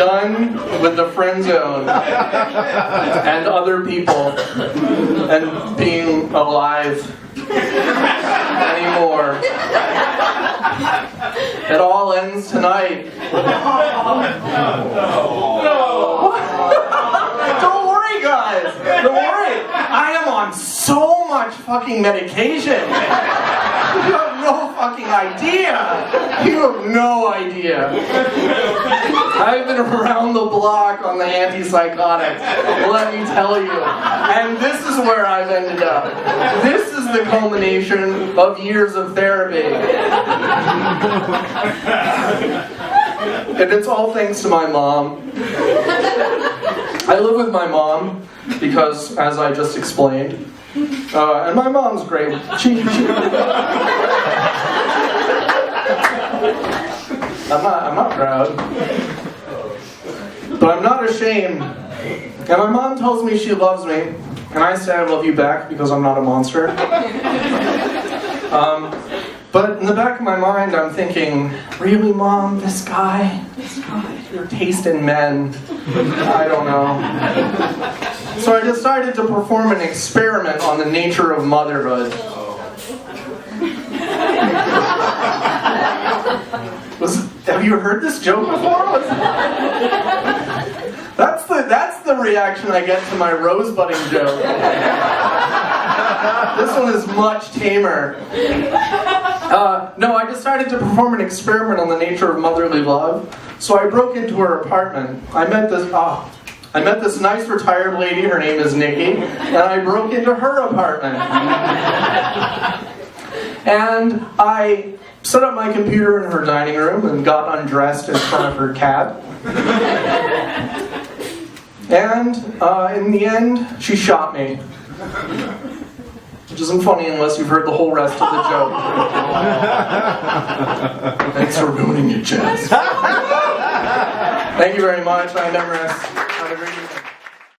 done with the friend zone and other people and being alive anymore. It all ends tonight. Don't worry, guys. Don't worry. I am on so much fucking medication. You have no fucking idea. You have no idea. I've been around the block on the antipsychotics, let me tell you. And this is where I've ended up. This is the culmination of years of therapy. And it's all thanks to my mom. I live with my mom because, as I just explained, and my mom's great. I'm not proud, but I'm not ashamed. And my mom tells me she loves me, and I say I love you back because I'm not a monster. But in the back of my mind, I'm thinking, really, Mom, this guy, your taste in men, I don't know. So I decided to perform an experiment on the nature of motherhood. Have you heard this joke before? That's the reaction I get to my rosebudding joke. This one is much tamer. No, I decided to perform an experiment on the nature of motherly love. So I broke into her apartment. I met this nice retired lady. Her name is Nikki, and I broke into her apartment. And I set up my computer in her dining room and got undressed in front of her cat. And in the end, she shot me. Which isn't funny unless you've heard the whole rest of the joke. Thanks for ruining it, Jess. Thank you very much. I'm Emrys. Have a great evening.